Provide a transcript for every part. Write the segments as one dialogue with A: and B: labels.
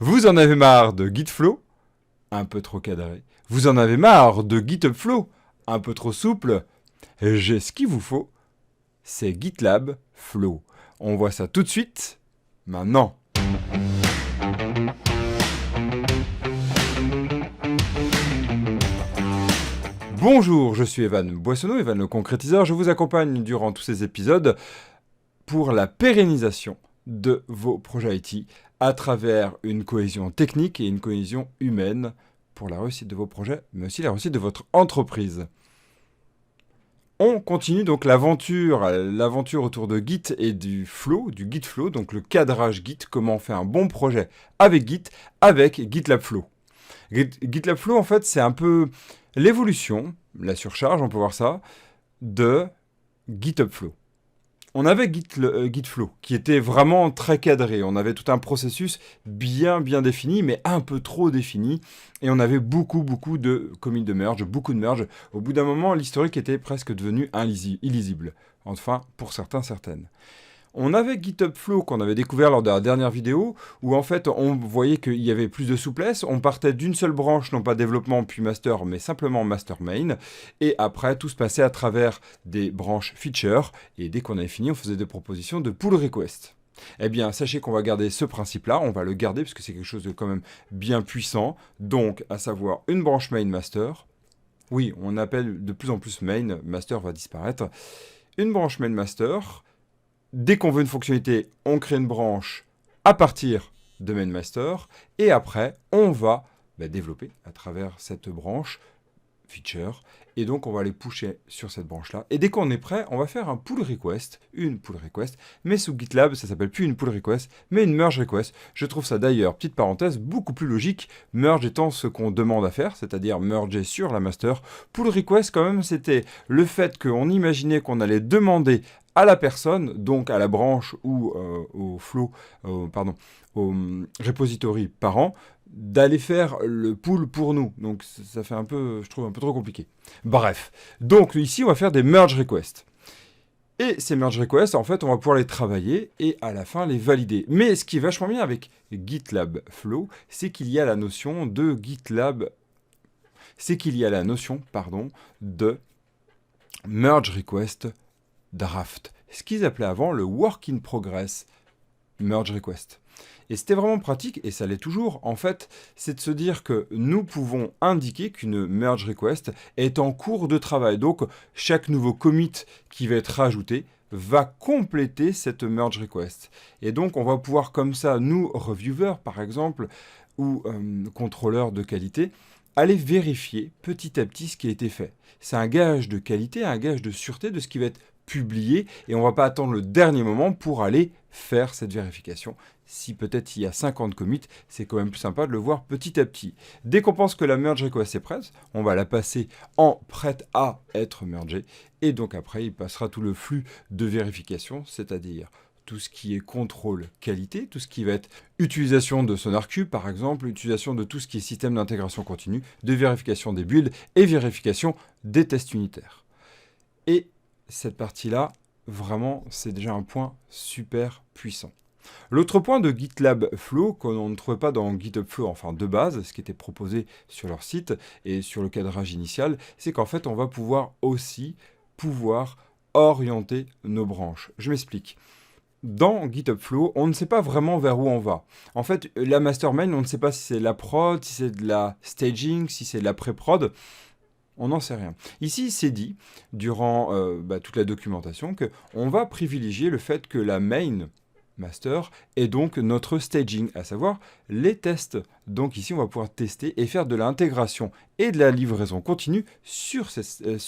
A: Vous en avez marre de Gitflow? Un peu trop cadré. Vous en avez marre de GitHubFlow? Un peu trop souple? J'ai ce qu'il vous faut. C'est GitLab Flow. On voit ça tout de suite, maintenant. Bonjour, je suis Evan Boissonneau, Evan le concrétiseur. Je vous accompagne durant tous ces épisodes pour la pérennisation de vos projets IT à travers une cohésion technique et une cohésion humaine pour la réussite de vos projets, mais aussi la réussite de votre entreprise. On continue donc l'aventure autour de Git et du Flow, du Git Flow, donc le cadrage Git, comment on fait un bon projet avec Git, avec GitLab Flow. GitLab Flow, en fait, c'est un peu l'évolution, la surcharge, on peut voir ça, de GitHub Flow. On avait Gitflow qui était vraiment très cadré. On avait tout un processus bien défini, mais un peu trop défini. Et on avait beaucoup de commits de merge, beaucoup de merge. Au bout d'un moment, l'historique était presque devenu illisible. Enfin, pour certains, certaines. On avait GitHub Flow qu'on avait découvert lors de la dernière vidéo, où en fait on voyait qu'il y avait plus de souplesse, on partait d'une seule branche, non pas développement puis master, mais simplement master main, et après tout se passait à travers des branches feature, et dès qu'on avait fini, on faisait des propositions de pull request. Eh bien, sachez qu'on va garder ce principe-là, on va le garder parce que c'est quelque chose de quand même bien puissant, donc à savoir une branche main master, oui, on appelle de plus en plus main, master va disparaître, une branche main master. Dès qu'on veut une fonctionnalité, on crée une branche à partir de main master et après, on va développer à travers cette branche feature et donc on va les pusher sur cette branche-là. Et dès qu'on est prêt, on va faire un pull request, une pull request, mais sous GitLab, ça s'appelle plus une pull request, mais une merge request. Je trouve ça d'ailleurs, petite parenthèse, beaucoup plus logique, merge étant ce qu'on demande à faire, c'est-à-dire merger sur la master. Pull request, quand même, c'était le fait qu'on imaginait qu'on allait demander à la personne, donc à la branche ou au flow, au repository parent, d'aller faire le pull pour nous. Donc ça fait un peu, je trouve, un peu trop compliqué. Bref, donc ici on va faire des merge requests. Et ces merge requests, en fait, on va pouvoir les travailler et à la fin les valider. Mais ce qui est vachement bien avec GitLab Flow, c'est qu'il y a la notion de de merge request draft. Ce qu'ils appelaient avant le work in progress merge request. Et c'était vraiment pratique, et ça l'est toujours, en fait, c'est de se dire que nous pouvons indiquer qu'une merge request est en cours de travail. Donc, chaque nouveau commit qui va être rajouté va compléter cette merge request. Et donc, on va pouvoir comme ça, nous, reviewers, par exemple, ou contrôleurs de qualité, aller vérifier petit à petit ce qui a été fait. C'est un gage de qualité, un gage de sûreté de ce qui va être publié, et on ne va pas attendre le dernier moment pour aller faire cette vérification. Si peut-être il y a 50 commits, c'est quand même plus sympa de le voir petit à petit. Dès qu'on pense que la merge request est prête, on va la passer en prête à être mergée, et donc après il passera tout le flux de vérification, c'est-à-dire tout ce qui est contrôle qualité, tout ce qui va être utilisation de SonarQube par exemple, utilisation de tout ce qui est système d'intégration continue, de vérification des builds et vérification des tests unitaires. Et cette partie-là, vraiment, c'est déjà un point super puissant. L'autre point de GitLab Flow, qu'on ne trouvait pas dans GitHub Flow, enfin de base, ce qui était proposé sur leur site et sur le cadrage initial, c'est qu'en fait, on va pouvoir orienter nos branches. Je m'explique. Dans GitHub Flow, on ne sait pas vraiment vers où on va. En fait, la master main, on ne sait pas si c'est la prod, si c'est de la staging, si c'est de la pré-prod. On n'en sait rien. Ici, c'est dit, durant toute la documentation, qu'on va privilégier le fait que la main master est donc notre staging, à savoir les tests. Donc ici, on va pouvoir tester et faire de l'intégration et de la livraison continue sur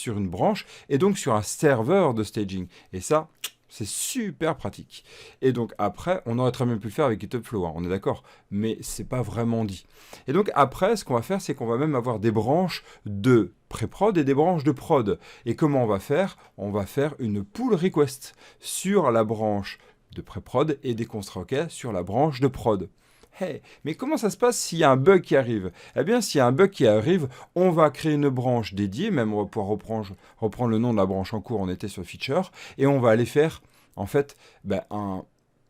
A: une branche et donc sur un serveur de staging. Et ça, c'est super pratique. Et donc après, on aurait très bien pu le faire avec GitHub Flow, hein, on est d'accord, mais c'est pas vraiment dit. Et donc après, ce qu'on va faire, c'est qu'on va même avoir des branches de pré-prod et des branches de prod. Et comment on va faire? On va faire une pull request sur la branche de pré-prod et des constructs sur la branche de prod. Hey, mais comment ça se passe s'il y a un bug qui arrive? Eh bien, s'il y a un bug qui arrive, on va créer une branche dédiée, même on va pouvoir reprendre le nom de la branche en cours, on était sur feature, et on va aller faire, en fait, un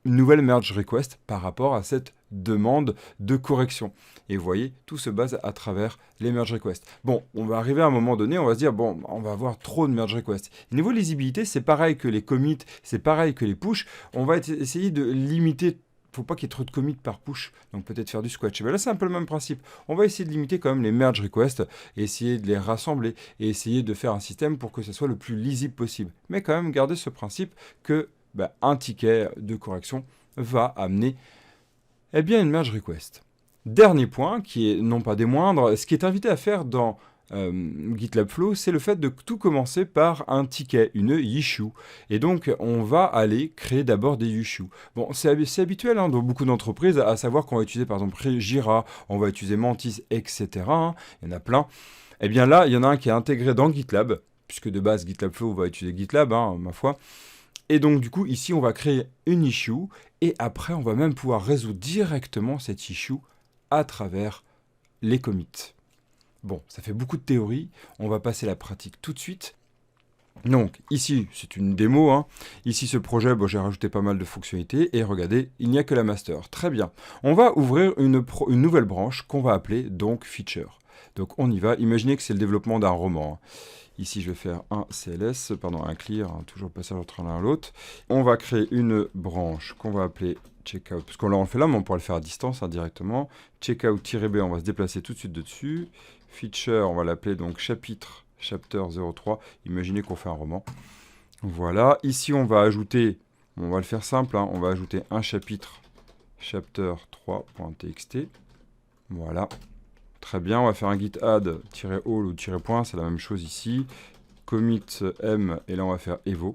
A: une nouvelle merge request par rapport à cette demande de correction. Et vous voyez, tout se base à travers les merge requests. Bon, on va arriver à un moment donné, on va se dire, bon, on va avoir trop de merge requests. Niveau lisibilité, c'est pareil que les commits, c'est pareil que les push. On va essayer de limiter. Faut pas qu'il y ait trop de commits par push, donc peut-être faire du squash. Mais là, c'est un peu le même principe. On va essayer de limiter quand même les merge requests, et essayer de les rassembler, et essayer de faire un système pour que ce soit le plus lisible possible. Mais quand même, garder ce principe que un ticket de correction va amener une merge request. Dernier point, qui est non pas des moindres, ce qui est invité à faire dans GitLab Flow, c'est le fait de tout commencer par un ticket, une issue. Et donc, on va aller créer d'abord des issues. Bon, c'est habituel dans beaucoup d'entreprises, à savoir qu'on va utiliser par exemple Jira, on va utiliser Mantis, etc. Il y en a plein. Et bien là, il y en a un qui est intégré dans GitLab, puisque de base, GitLab Flow va utiliser GitLab, ma foi. Et donc, du coup, ici, on va créer une issue, et après, on va même pouvoir résoudre directement cette issue à travers les commits. Bon, ça fait beaucoup de théorie, on va passer à la pratique tout de suite. Donc, ici, c'est une démo. Ici, ce projet, j'ai rajouté pas mal de fonctionnalités, et regardez, il n'y a que la master. Très bien. On va ouvrir une nouvelle branche qu'on va appeler, donc, feature. Donc, on y va. Imaginez que c'est le développement d'un roman. Ici, je vais faire un CLS, un clear, toujours passage entre l'un à l'autre. On va créer une branche qu'on va appeler checkout, parce qu'on l'a fait là, mais on pourra le faire à distance directement. Checkout-b, on va se déplacer tout de suite dessus. Feature, on va l'appeler donc chapitre, chapter 03. Imaginez qu'on fait un roman. Voilà. Ici, on va ajouter, on va le faire simple, on va ajouter un chapitre, chapter 3.txt. Voilà. Très bien, on va faire un git add-all ou -point, c'est la même chose ici. Commit m, et là on va faire evo.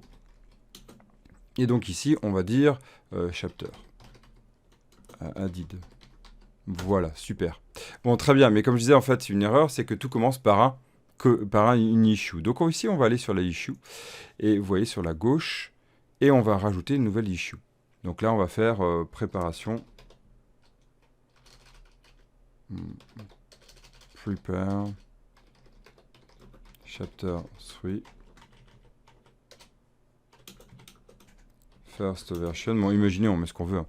A: Et donc ici, on va dire chapter. Added. Voilà, super. Bon, très bien, mais comme je disais, en fait, une erreur, c'est que tout commence par une issue. Donc ici, on va aller sur la issue, et vous voyez sur la gauche, et on va rajouter une nouvelle issue. Donc là, on va faire préparation. Prepare. Chapter 3. First version. Bon, imaginez, on met ce qu'on veut.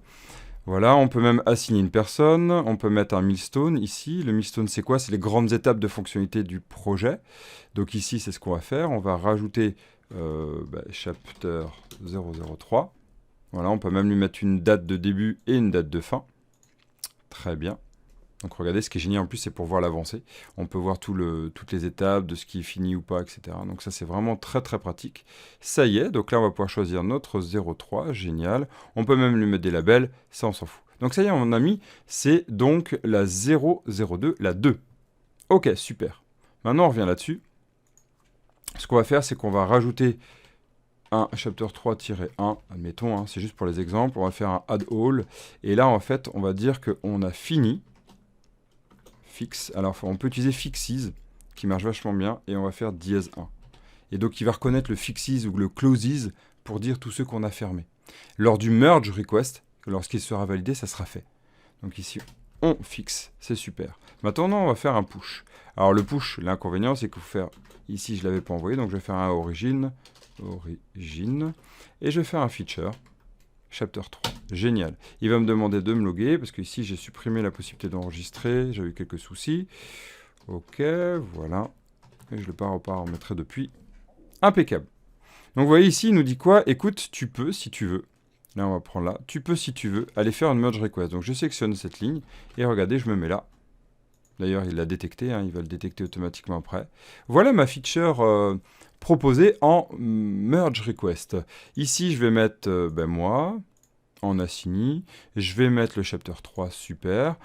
A: Voilà, on peut même assigner une personne. On peut mettre un milestone ici. Le milestone, c'est quoi? C'est les grandes étapes de fonctionnalité du projet. Donc ici, c'est ce qu'on va faire. On va rajouter chapter 003. Voilà, on peut même lui mettre une date de début et une date de fin. Très bien. Donc regardez, ce qui est génial en plus, c'est pour voir l'avancée. On peut voir toutes les étapes de ce qui est fini ou pas, etc. Donc ça, c'est vraiment très très pratique. Ça y est, donc là, on va pouvoir choisir notre 03, génial. On peut même lui mettre des labels, ça, on s'en fout. Donc ça y est, mon ami, c'est donc la 002, la 2. Ok, super. Maintenant, on revient là-dessus. Ce qu'on va faire, c'est qu'on va rajouter un chapter 3-1, admettons, c'est juste pour les exemples. On va faire un add all. Et là, en fait, on va dire qu'on a fini. Fix. Alors, on peut utiliser fixes, qui marche vachement bien, et on va faire -1. Et donc, il va reconnaître le fixes ou le closes pour dire tous ceux qu'on a fermés. Lors du merge request, lorsqu'il sera validé, ça sera fait. Donc ici, on fixe, c'est super. Maintenant, on va faire un push. Alors, le push, l'inconvénient, c'est qu'il faut faire... Ici, je ne l'avais pas envoyé, donc je vais faire un origin, et je vais faire un feature. Chapter 3. Génial. Il va me demander de me loguer, parce que ici, j'ai supprimé la possibilité d'enregistrer. J'ai eu quelques soucis. Ok, voilà. Et je le remettrai depuis. Impeccable. Donc, vous voyez ici, il nous dit quoi? Écoute, tu peux, si tu veux. Là, on va prendre là. Tu peux, si tu veux, aller faire une merge request. Donc, je sélectionne cette ligne. Et regardez, je me mets là. D'ailleurs, il l'a détecté. Il va le détecter automatiquement après. Voilà ma feature... proposé en merge request. Ici, je vais mettre moi en assigné. Je vais mettre le chapter 3, super.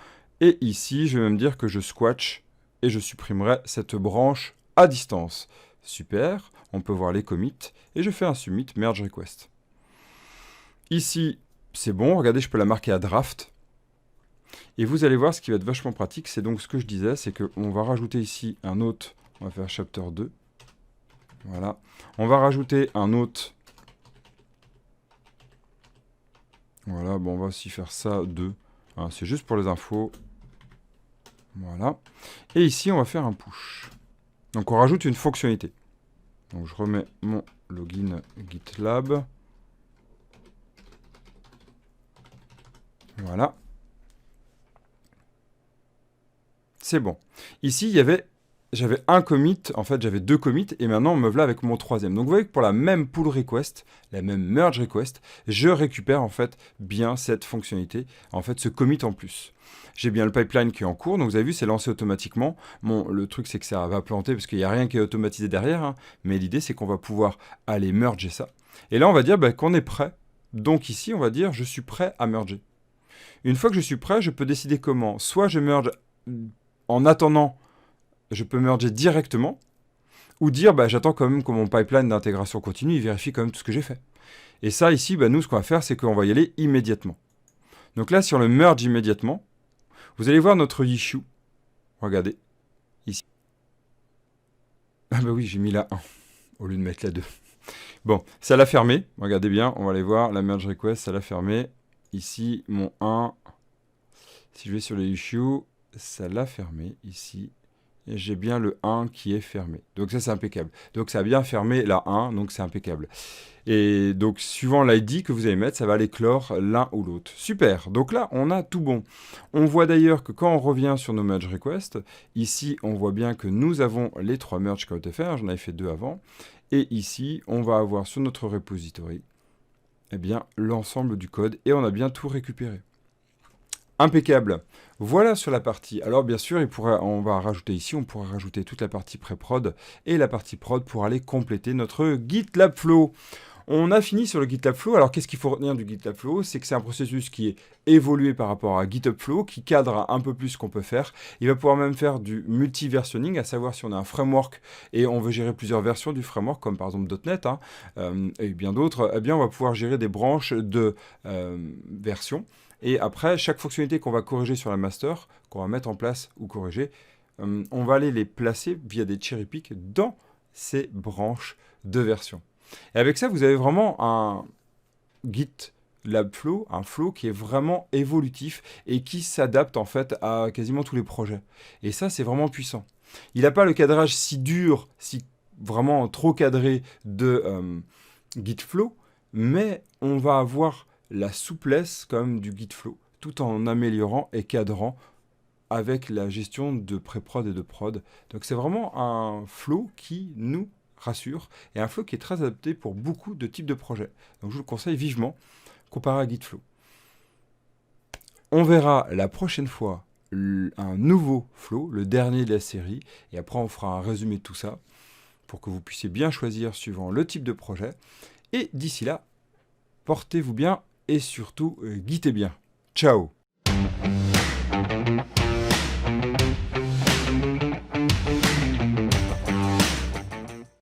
A: Et ici, je vais même dire que je squash et je supprimerai cette branche à distance. Super. On peut voir les commits. Et je fais un submit merge request. Ici, c'est bon. Regardez, je peux la marquer à draft. Et vous allez voir, ce qui va être vachement pratique, c'est donc ce que je disais, c'est qu'on va rajouter ici un autre. On va faire chapter 2. Voilà. On va rajouter un autre. Voilà, bon, on va aussi faire ça 2. C'est juste pour les infos. Voilà. Et ici, on va faire un push. Donc, on rajoute une fonctionnalité. Donc, je remets mon login GitLab. Voilà. C'est bon. Ici, j'avais un commit, en fait j'avais 2 commits, et maintenant me voilà avec mon 3e. Donc vous voyez que pour la même pull request, la même merge request, je récupère en fait bien cette fonctionnalité, en fait ce commit en plus. J'ai bien le pipeline qui est en cours, donc vous avez vu, c'est lancé automatiquement. Bon, le truc c'est que ça va planter parce qu'il n'y a rien qui est automatisé derrière, hein, mais l'idée c'est qu'on va pouvoir aller merger ça. Et là on va dire qu'on est prêt. Donc ici on va dire je suis prêt à merger. Une fois que je suis prêt, je peux décider comment. Soit je merge en attendant, je peux merger directement, ou dire j'attends quand même que mon pipeline d'intégration continue, il vérifie quand même tout ce que j'ai fait. Et ça ici, nous ce qu'on va faire, c'est qu'on va y aller immédiatement. Donc là, si on le merge immédiatement, vous allez voir notre issue. Regardez, ici. Ah oui, j'ai mis la 1 au lieu de mettre la 2. Bon, ça l'a fermé. Regardez bien, on va aller voir la merge request, ça l'a fermé. Ici, mon 1. Si je vais sur les issues, ça l'a fermé ici. Et j'ai bien le 1 qui est fermé. Donc ça, c'est impeccable. Donc ça a bien fermé la 1, donc c'est impeccable. Et donc, suivant l'ID que vous allez mettre, ça va aller clore l'un ou l'autre. Super. Donc là, on a tout bon. On voit d'ailleurs que quand on revient sur nos merge requests, ici, on voit bien que nous avons les 3 merges qui ont été faits. J'en avais fait 2 avant. Et ici, on va avoir sur notre repository, l'ensemble du code. Et on a bien tout récupéré. Impeccable. Voilà sur la partie. Alors bien sûr, on va rajouter ici, on pourra rajouter toute la partie pré-prod et la partie prod pour aller compléter notre GitLab Flow. On a fini sur le GitLab Flow. Alors qu'est-ce qu'il faut retenir du GitLab Flow? C'est que c'est un processus qui est évolué par rapport à GitHub Flow, qui cadre un peu plus ce qu'on peut faire. Il va pouvoir même faire du multi-versionning, à savoir si on a un framework et on veut gérer plusieurs versions du framework, comme par exemple .NET et bien d'autres, on va pouvoir gérer des branches de versions. Et après, chaque fonctionnalité qu'on va corriger sur la master, qu'on va mettre en place ou corriger, on va aller les placer via des cherry picks dans ces branches de version. Et avec ça, vous avez vraiment un GitLab Flow, un flow qui est vraiment évolutif et qui s'adapte en fait à quasiment tous les projets. Et ça, c'est vraiment puissant. Il n'a pas le cadrage si dur, si vraiment trop cadré de GitFlow, mais on va avoir la souplesse quand même du GitFlow, tout en améliorant et cadrant avec la gestion de pré-prod et de prod. Donc c'est vraiment un flow qui nous rassure, et un flow qui est très adapté pour beaucoup de types de projets. Donc je vous le conseille vivement, comparé à GitFlow. On verra la prochaine fois un nouveau flow, le dernier de la série, et après on fera un résumé de tout ça, pour que vous puissiez bien choisir suivant le type de projet. Et d'ici là, portez-vous bien, et surtout, gitez bien. Ciao!